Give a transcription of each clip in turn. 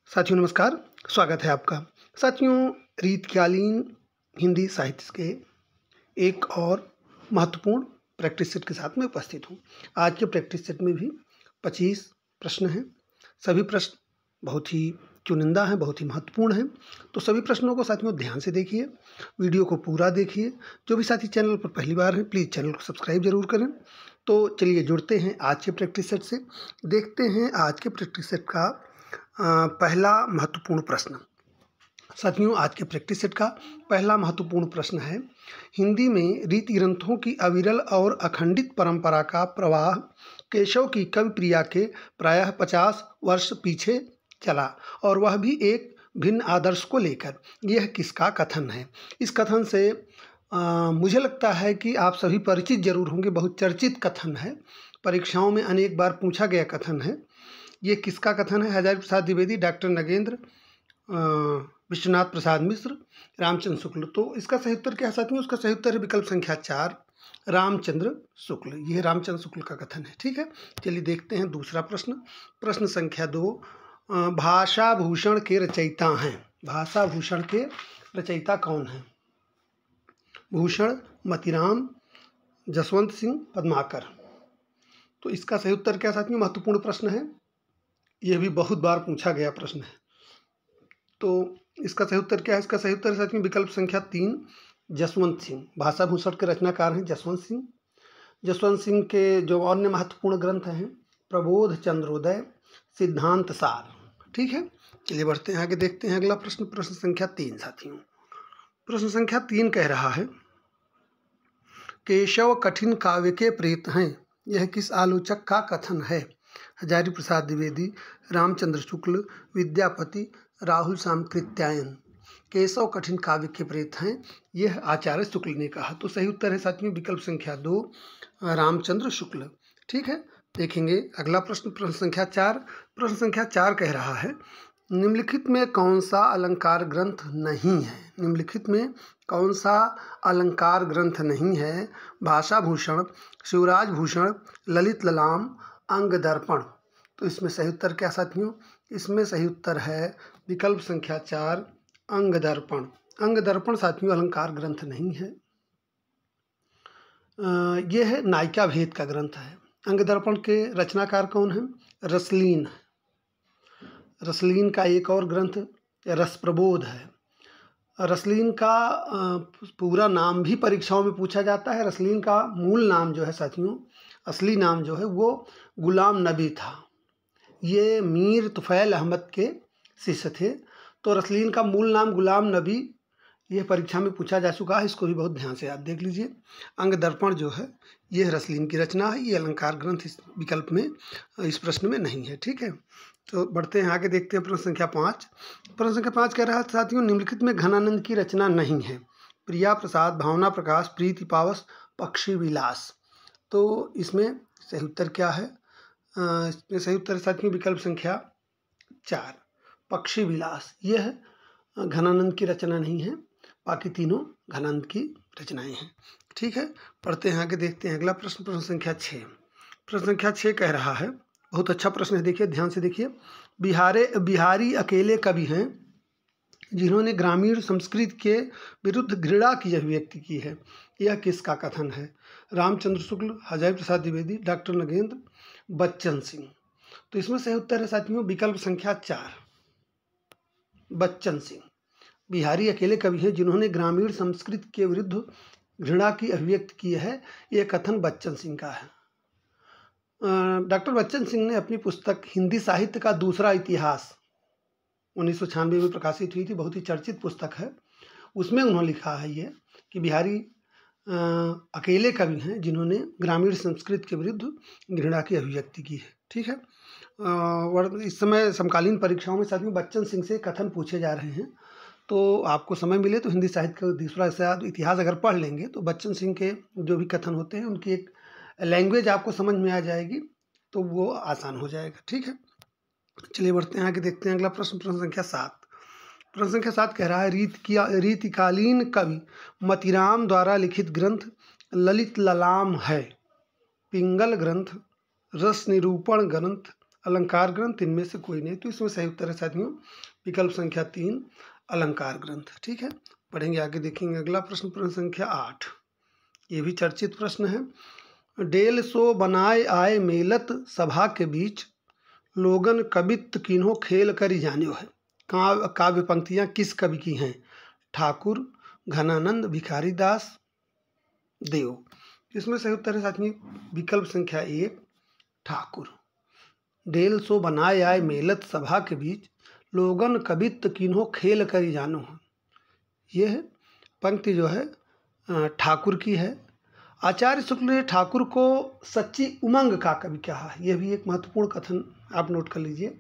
साथियों नमस्कार, स्वागत है आपका। साथियों, रीतकालीन हिंदी साहित्य के एक और महत्वपूर्ण प्रैक्टिस सेट के साथ मैं उपस्थित हूँ। आज के प्रैक्टिस सेट में भी 25 प्रश्न हैं। सभी प्रश्न बहुत ही चुनिंदा हैं, बहुत ही महत्वपूर्ण हैं। तो सभी प्रश्नों को साथियों ध्यान से देखिए, वीडियो को पूरा देखिए। जो भी साथी चैनल पर पहली बार हैं, प्लीज़ चैनल को सब्सक्राइब जरूर करें। तो चलिए जुड़ते हैं आज के प्रैक्टिस सेट से। देखते हैं आज के प्रैक्टिस सेट का पहला महत्वपूर्ण प्रश्न। साथियों, आज के प्रैक्टिस सेट का पहला महत्वपूर्ण प्रश्न है, हिंदी में रीति ग्रंथों की अविरल और अखंडित परंपरा का प्रवाह केशव की कवि प्रिया के प्रायः 50 वर्ष पीछे चला, और वह भी एक भिन्न आदर्श को लेकर। यह किसका कथन है? इस कथन से मुझे लगता है कि आप सभी परिचित जरूर होंगे। बहुत चर्चित कथन है, परीक्षाओं में अनेक बार पूछा गया कथन है। ये किसका कथन है? हजारी प्रसाद द्विवेदी, डॉक्टर नगेंद्र, विश्वनाथ प्रसाद मिश्र, रामचंद्र शुक्ल। तो इसका सही उत्तर क्या है साथियों? उसका सही उत्तर है विकल्प संख्या 4, रामचंद्र शुक्ल। यह रामचंद्र शुक्ल का कथन है। ठीक है, चलिए देखते हैं दूसरा प्रश्न। प्रश्न संख्या 2, भाषा भूषण के रचयिता हैं। भाषा भूषण के रचयिता कौन हैं? भूषण, मतीराम, जसवंत सिंह, पद्माकर। तो इसका सही उत्तर क्या साथियों? महत्वपूर्ण प्रश्न है, यह भी बहुत बार पूछा गया प्रश्न है। तो इसका सही उत्तर क्या है? इसका सही उत्तर साथियों विकल्प संख्या 3, जसवंत सिंह। भाषा भूषण के रचनाकार हैं जसवंत सिंह। जसवंत सिंह के जो अन्य महत्वपूर्ण ग्रंथ हैं, प्रबोध चंद्रोदय, सिद्धांत सार। ठीक है, चलिए बढ़ते हैं आगे, देखते हैं अगला प्रश्न। प्रश्न संख्या 3 साथियों, प्रश्न संख्या 3 कह रहा है, केशव कठिन काव्य के प्रेत हैं। यह किस आलोचक का कथन है? हजारी प्रसाद द्विवेदी, रामचंद्र शुक्ल, विद्यापति, राहुल सामकृत्यायन। केशव कठिन काव्य के प्रेत हैं, यह आचार्य शुक्ल ने कहा। तो सही उत्तर है साथियों विकल्प संख्या 2, रामचंद्र शुक्ल। ठीक है, देखेंगे अगला प्रश्न। प्रश्न संख्या 4। प्रश्न संख्या 4 कह रहा है, निम्नलिखित में कौन सा अलंकार ग्रंथ नहीं है? निम्नलिखित में कौन सा अलंकार ग्रंथ नहीं है? भाषा भूषण, शिवराज भूषण, ललित ललाम, अंग दर्पण। तो इसमें सही उत्तर क्या साथियों? इसमें सही उत्तर है विकल्प संख्या 4, अंग दर्पण। अंग दर्पण साथियों अलंकार ग्रंथ नहीं है, यह नायिका भेद का ग्रंथ है। अंग दर्पण के रचनाकार कौन है? रसलीन। रसलीन का एक और ग्रंथ रसप्रबोध है। रसलीन का पूरा नाम भी परीक्षाओं में पूछा जाता है। रसलीन का मूल नाम जो है साथियों, असली नाम जो है वो गुलाम नबी था। ये मीर तुफैल अहमद के शिष्य थे। तो रसलीन का मूल नाम गुलाम नबी, यह परीक्षा में पूछा जा चुका है, इसको भी बहुत ध्यान से आप देख लीजिए। अंग दर्पण जो है यह रसलीन की रचना है, ये अलंकार ग्रंथ इस विकल्प में, इस प्रश्न में नहीं है। ठीक है, तो बढ़ते हैं आगे, देखते हैं प्रश्न संख्या 5। प्रश्न संख्या 5 कह रहा है साथियों, निम्नलिखित में घनानंद की रचना नहीं है। प्रिया प्रसाद, भावना प्रकाश, प्रीति पावस, पक्षी विलास। तो इसमें सही उत्तर क्या है? इसमें सही उत्तर साथियों विकल्प संख्या 4, पक्षी विलास। यह घनानंद की रचना नहीं है, बाकी तीनों घनानंद की रचनाएं हैं। ठीक है, पढ़ते हैं आगे, देखते हैं अगला प्रश्न। प्रश्न संख्या 6। प्रश्न संख्या 6 कह रहा है, बहुत अच्छा प्रश्न है, देखिए ध्यान से देखिए। बिहारी अकेले कवि हैं जिन्होंने ग्रामीण संस्कृति के विरुद्ध घृणा की अभिव्यक्ति की है। यह किसका कथन है? रामचंद्र शुक्ल, हजारी प्रसाद द्विवेदी, डॉक्टर नगेंद्र, बच्चन सिंह। तो इसमें सही उत्तर है साथियों विकल्प संख्या 4, बच्चन सिंह। बिहारी अकेले कवि हैं जिन्होंने ग्रामीण संस्कृति के विरुद्ध घृणा की अभिव्यक्ति की है। यह कथन बच्चन सिंह का है। डॉक्टर बच्चन सिंह ने अपनी पुस्तक हिंदी साहित्य का दूसरा इतिहास 1996 में प्रकाशित हुई थी, बहुत ही चर्चित पुस्तक है। उसमें उन्होंने लिखा है ये कि बिहारी अकेले कवि हैं जिन्होंने ग्रामीण संस्कृति के विरुद्ध घृणा की अभिव्यक्ति की है। ठीक है, इस समय समकालीन परीक्षाओं में साथियों बच्चन सिंह से कथन पूछे जा रहे हैं। तो आपको समय मिले तो हिंदी साहित्य का दूसरा इतिहास अगर पढ़ लेंगे तो बच्चन सिंह के जो भी कथन होते हैं उनकी एक लैंग्वेज आपको समझ में आ जाएगी, तो वो आसान हो जाएगा। ठीक है, चलिए बढ़ते हैं आगे, देखते हैं अगला प्रश्न। प्रश्न संख्या 7। प्रश्न संख्या 7 कह रहा है, रीतिकालीन कवि मतीराम द्वारा लिखित ग्रंथ ललित ललाम है। पिंगल ग्रंथ, रस निरूपण ग्रंथ, अलंकार ग्रंथ इनमें से कोई नहीं। तो इसमें सही उत्तर है साथियों विकल्प संख्या 3 अलंकार ग्रंथ। ठीक है, पढ़ेंगे आगे, देखेंगे अगला प्रश्न, प्रश्न संख्या 8। ये भी चर्चित प्रश्न है। डेल सो बनाए आए मेलत सभा के बीच, लोगन कवित किन्हों खेल करी जान्यो है। काव्य पंक्तियां किस कवि की हैं? ठाकुर, घनानंद, भिखारी दास, देव। इसमें सही उत्तर है साथियों विकल्प संख्या 1 ठाकुर। डेल सो बनाए आए मेलत सभा के बीच, लोगन कवित किन्हों खेल करी जानो है। यह पंक्ति जो है ठाकुर की है। आचार्य शुक्ल ने ठाकुर को सच्ची उमंग का कवि कहा है। यह भी एक महत्वपूर्ण कथन आप नोट कर लीजिए।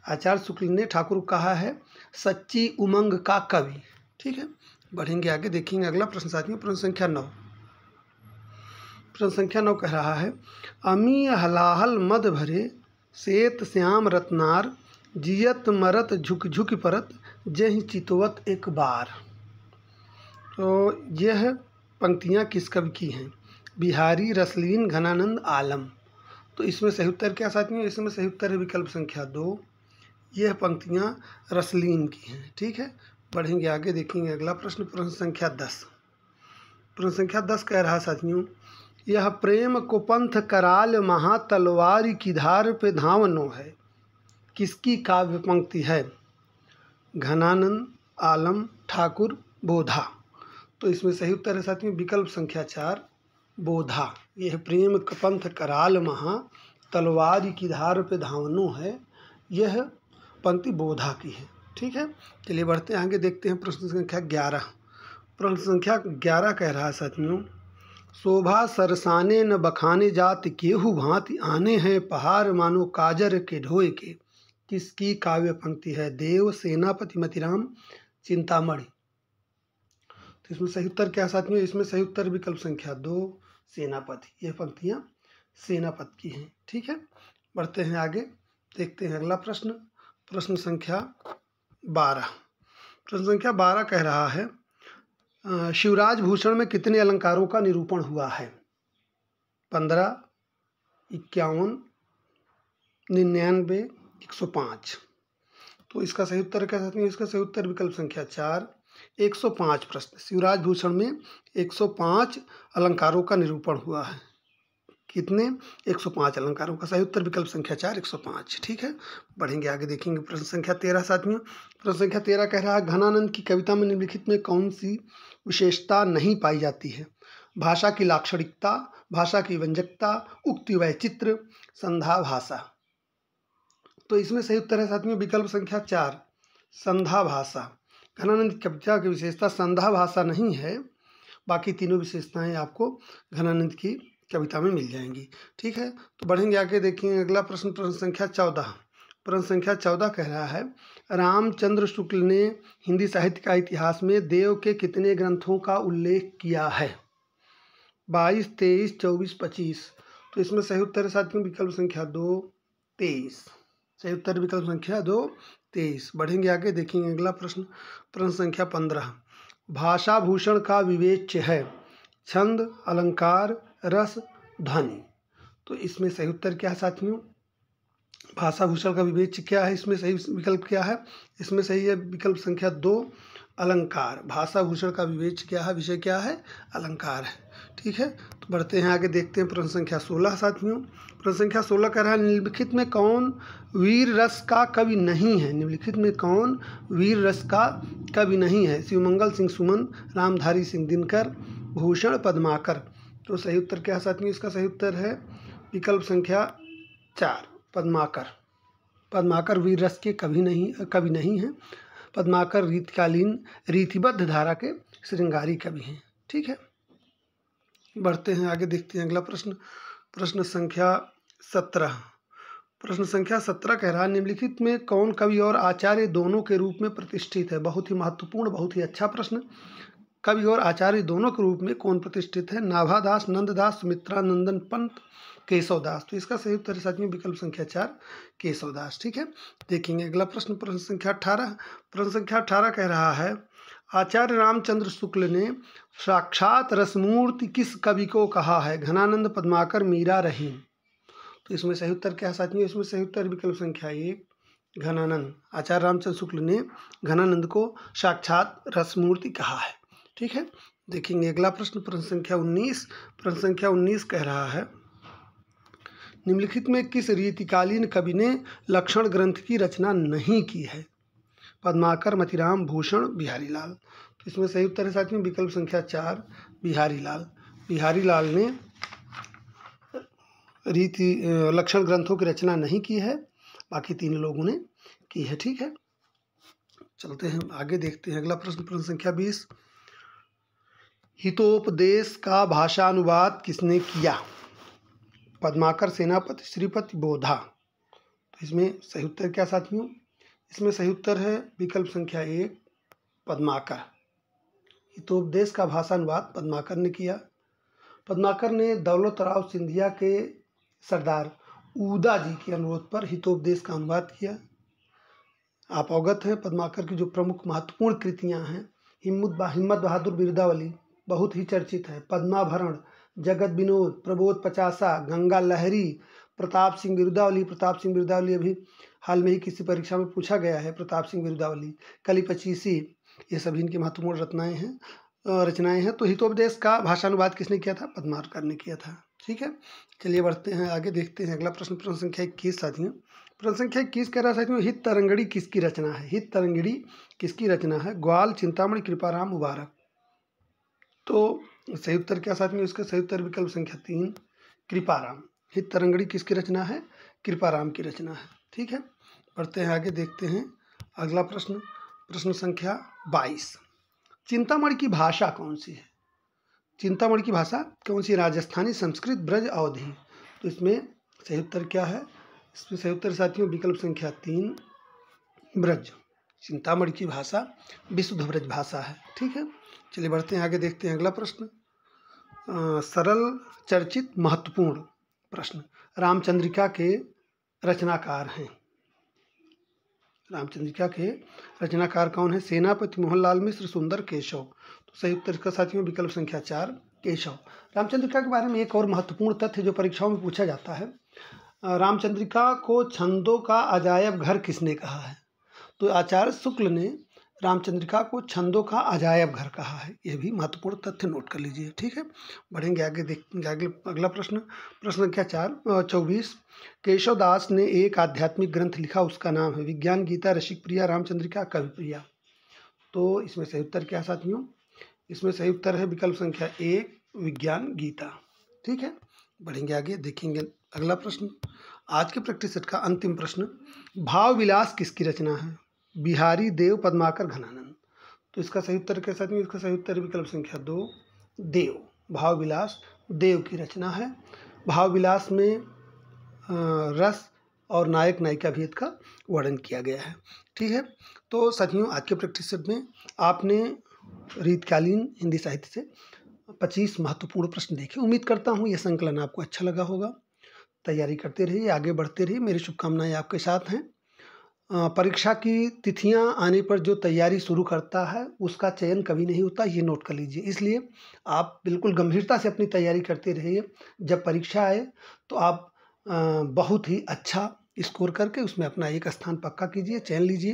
आचार्य शुक्ल ने ठाकुर को कहा है सच्ची उमंग का कवि। ठीक है, बढ़ेंगे आगे, देखेंगे अगला प्रश्न साथियों, प्रश्न संख्या 9। प्रश्न संख्या 9 कह रहा है अमी हलाहल मद भरे, श्वेत श्याम रत्नार, जियत मरत झुक झुक परत, जहि चितवत एक बार। तो यह पंक्तियां किस कवि की हैं? बिहारी, रसलीन, घनानंद, आलम। तो इसमें सही उत्तर क्या साथियों? इसमें सही उत्तर है विकल्प संख्या 2। यह पंक्तियां रसलीन की हैं। ठीक है, बढ़ेंगे आगे, देखेंगे अगला प्रश्न, प्रश्न संख्या 10। प्रश्न संख्या 10 कह रहा साथियों यह प्रेम को पंथ कराल महा, तलवारी की धार पे धावनो है। किसकी काव्य पंक्ति है? घनानंद, आलम, ठाकुर, बोधा। तो इसमें सही उत्तर है साथियों विकल्प संख्या 4 बोधा। यह प्रेम पंथ कराल महा, तलवारी की धार पे धावनो है, यह पंक्ति बोधा की है। ठीक है, चलिए बढ़ते हैं आगे, देखते हैं प्रश्न संख्या 11। प्रश्न संख्या 11 कह रहा है साथियों शोभा सरसाने न बखाने जात, केहू भांति आने हैं पहाड़, मानो काजर के ढोए के। किसकी काव्य पंक्ति है? देव, सेनापति, मतिराम, चिंतामणि। तो इसमें सही उत्तर क्या साथियों? इसमें सही उत्तर विकल्प संख्या 2 सेनापति। यह पंक्तियां सेनापति की हैं। ठीक है, बढ़ते हैं आगे, देखते हैं अगला प्रश्न, प्रश्न संख्या 12। प्रश्न संख्या 12 कह रहा है शिवराज भूषण में कितने अलंकारों का निरूपण हुआ है? 15, 51, 99, 105। तो इसका सही उत्तर क्या साथियों? इसका सही उत्तर विकल्प संख्या 4 105 प्रश्न। शिवराज भूषण में 105 अलंकारों का निरूपण हुआ है। कितने? 105 अलंकारों का। सही उत्तर विकल्प संख्या 4 105। ठीक है, बढ़ेंगे आगे, देखेंगे प्रश्न संख्या 13 साथियों। प्रश्न संख्या 13 कह रहा है घनानंद की कविता में निम्नलिखित में कौन सी विशेषता नहीं पाई जाती है? भाषा की लाक्षणिकता, भाषा की व्यंजकता, उक्ति वैचित्र, संधा भाषा। तो इसमें सही उत्तर है साथियों विकल्प संख्या 4 संधा भाषा। घनानंद की कविता की विशेषता संधा भाषा नहीं है, बाकी तीनों विशेषताएं आपको घनानंद की कविता में मिल जाएंगी। ठीक है, तो बढ़ेंगे आगे, देखेंगे अगला प्रश्न, प्रश्न संख्या 14। प्रश्न संख्या 14 कह रहा है रामचंद्र शुक्ल ने हिंदी साहित्य का इतिहास में देव के कितने ग्रंथों का उल्लेख किया है? 22, 23, 24, 25। तो इसमें सही उत्तर है साथियों विकल्प संख्या 2 23। सही उत्तर विकल्प संख्या 2 23। बढ़ेंगे आगे, देखेंगे अगला प्रश्न, प्रश्न संख्या 15। भाषा भूषण का विवेच्य है छंद, अलंकार, रस, ध्वनि। तो इसमें सही उत्तर क्या है साथियों? भाषा भूषण का विवेच्य क्या है? इसमें सही विकल्प क्या है? इसमें सही है विकल्प संख्या 2 अलंकार। भाषा भूषण का विवेच्य क्या है? विषय क्या है? अलंकार है। ठीक है, तो बढ़ते हैं आगे, देखते हैं प्रश्न संख्या 16 साथियों। प्रश्न संख्या 16 कह रहा है निम्नलिखित में कौन वीर रस का कवि नहीं है? निम्नलिखित में कौन वीर रस का कवि नहीं है? शिवमंगल सिंह सुमन, रामधारी सिंह दिनकर, भूषण पद्माकर। तो सही उत्तर क्या है साथियों? इसका सही उत्तर है विकल्प संख्या 4 पद्माकर। पद्माकर वीर रस के कवि नहीं हैं। पद्माकर रीतकालीन रीतिबद्ध धारा के श्रृंगारी कवि हैं। ठीक है, बढ़ते हैं आगे, देखते हैं अगला प्रश्न, प्रश्न संख्या 17। प्रश्न संख्या 17 कह रहा है निम्नलिखित में कौन कवि और आचार्य दोनों के रूप में प्रतिष्ठित है? बहुत ही महत्वपूर्ण, बहुत ही अच्छा प्रश्न। कवि और आचार्य दोनों के रूप में कौन प्रतिष्ठित है? नाभादास, नंददास, सुमित्रा नंदन पंत, केशवदास। तो इसका सही उत्तर है साथियों विकल्प संख्या 4 केशवदास। ठीक है, देखेंगे अगला प्रश्न, प्रश्न संख्या 18। प्रश्न संख्या 18 कह रहा है आचार्य रामचंद्र शुक्ल ने साक्षात रसमूर्ति किस कवि को कहा है? घनानंद, पद्माकर, मीरा, रहीम। तो इसमें सही उत्तर क्या है साथियों? इसमें सही उत्तर विकल्प संख्या 1 घनानंद। आचार्य रामचंद्र शुक्ल ने घनानंद को साक्षात रसमूर्ति कहा है। ठीक है, देखेंगे अगला प्रश्न, प्रश्न संख्या 19। प्रश्न संख्या 19 कह रहा है, निम्नलिखित में किस रीतिकालीन कवि ने लक्षण ग्रंथ की रचना नहीं की है? पद्माकर, मतिराम, भूषण, बिहारी लाल। तो इसमें सही उत्तर है साथियों विकल्प संख्या 4 बिहारी लाल। बिहारी लाल ने लक्षण ग्रंथों की रचना नहीं की है, बाकी 3 लोगों ने की है। ठीक है, चलते हैं आगे, देखते हैं अगला प्रश्न, प्रश्न संख्या 20। हितोपदेश का भाषानुवाद किसने किया? पद्माकर, सेनापति, श्रीपति, बोधा। तो इसमें सही उत्तर क्या साथियों? इसमें सही उत्तर है विकल्प संख्या 1 पद्माकर। हितोपदेश का भाषानुवाद पद्माकर ने किया। पद्माकर ने दौलत राव सिंधिया के सरदार उदा जी के अनुरोध पर हितोपदेश का अनुवाद किया। आप अवगत हैं पद्माकर की जो प्रमुख महत्वपूर्ण कृतियां हैं, हिम्मत बहादुर बिरदावली बहुत ही चर्चित है, पद्माभरण, जगत विनोद, प्रबोध पचासा, गंगा लहरी, प्रताप सिंह बिरुदावली अभी हाल में ही किसी परीक्षा में पूछा गया है, प्रताप सिंह बिरुदावली, कली पचीसी, ये सभी इनकी महत्वपूर्ण रचनाएं हैं। तो हितोपदेश का भाषानुवाद किसने किया था? पद्माकर ने किया था। ठीक है, चलिए बढ़ते हैं आगे, देखते हैं अगला प्रश्न, प्रश्न संख्या 21 साथियों। प्रश्न संख्या 21 कह रहा है साथियों, हित तरंगिणी किसकी रचना है? हित तरंगिणी किसकी रचना है? ग्वाल, चिंतामणि, कृपाराम, मुबारक। तो सही उत्तर क्या साथियों? इसका सही उत्तर विकल्प संख्या 3 कृपाराम। हित तरंगिणी किसकी रचना है? कृपाराम की रचना है। ठीक है, बढ़ते हैं आगे, देखते हैं अगला प्रश्न, प्रश्न संख्या 22। चिंतामणि की भाषा कौन सी है? चिंतामणि की भाषा कौन सी? राजस्थानी, संस्कृत, ब्रज, अवधी। तो इसमें सही उत्तर क्या है? इसमें सही उत्तर साथियों विकल्प संख्या 3 ब्रज। चिंतामणि की भाषा विशुद्ध ब्रज भाषा है। ठीक है, चलिए बढ़ते हैं आगे, देखते हैं अगला प्रश्न, सरल, चर्चित, महत्वपूर्ण प्रश्न। रामचंद्रिका के रचनाकार हैं। रामचंद्रिका के रचनाकार कौन है? सेनापति, मोहनलाल मिश्र, सुंदर, केशव। तो सही उत्तर का साथियों विकल्प संख्या 4 केशव। रामचंद्रिका के बारे में एक और महत्वपूर्ण तथ्य जो परीक्षाओं में पूछा जाता है, रामचंद्रिका को छंदों का अजायब घर किसने कहा है? तो आचार्य शुक्ल ने रामचंद्रिका को छंदों का अजायब घर कहा है। यह भी महत्वपूर्ण तथ्य नोट कर लीजिए। ठीक है, बढ़ेंगे आगे, देखेंगे अगला प्रश्न, प्रश्न संख्या 24। केशव दास ने एक आध्यात्मिक ग्रंथ लिखा, उसका नाम है विज्ञान गीता, रसिक प्रिया, रामचंद्रिका, कवि प्रिया। तो इसमें सही उत्तर क्या साथियों? इसमें सही उत्तर है विकल्प संख्या 1 विज्ञान गीता। ठीक है, बढ़ेंगे आगे, देखेंगे अगला प्रश्न, आज के प्रैक्टिस सेट का अंतिम प्रश्न, भाव विलास किसकी रचना है? बिहारी, देव, पद्माकर, घनानंद। तो इसका सही उत्तर क्या साथियों? इसका सही उत्तर विकल्प संख्या 2 देव। भाव विलास देव की रचना है। भाव विलास में रस और नायक नायिका भेद का वर्णन किया गया है। ठीक है, तो साथियों आज के प्रैक्टिस सेट में आपने रीतकालीन हिंदी साहित्य से 25 महत्वपूर्ण प्रश्न देखे। उम्मीद करता हूँ यह संकलन आपको अच्छा लगा होगा। तैयारी करते रहिए, आगे बढ़ते रहिए, मेरी शुभकामनाएं आपके साथ हैं। परीक्षा की तिथियां आने पर जो तैयारी शुरू करता है उसका चयन कभी नहीं होता, ये नोट कर लीजिए। इसलिए आप बिल्कुल गंभीरता से अपनी तैयारी करते रहिए। जब परीक्षा आए तो आप बहुत ही अच्छा स्कोर करके उसमें अपना एक स्थान पक्का कीजिए, चयन लीजिए।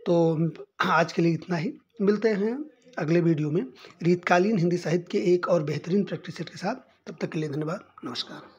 तो आज के लिए इतना ही, मिलते हैं अगले वीडियो में रीतकालीन हिंदी साहित्य के एक और बेहतरीन प्रैक्टिस सेट के साथ। तब तक के लिए धन्यवाद, नमस्कार।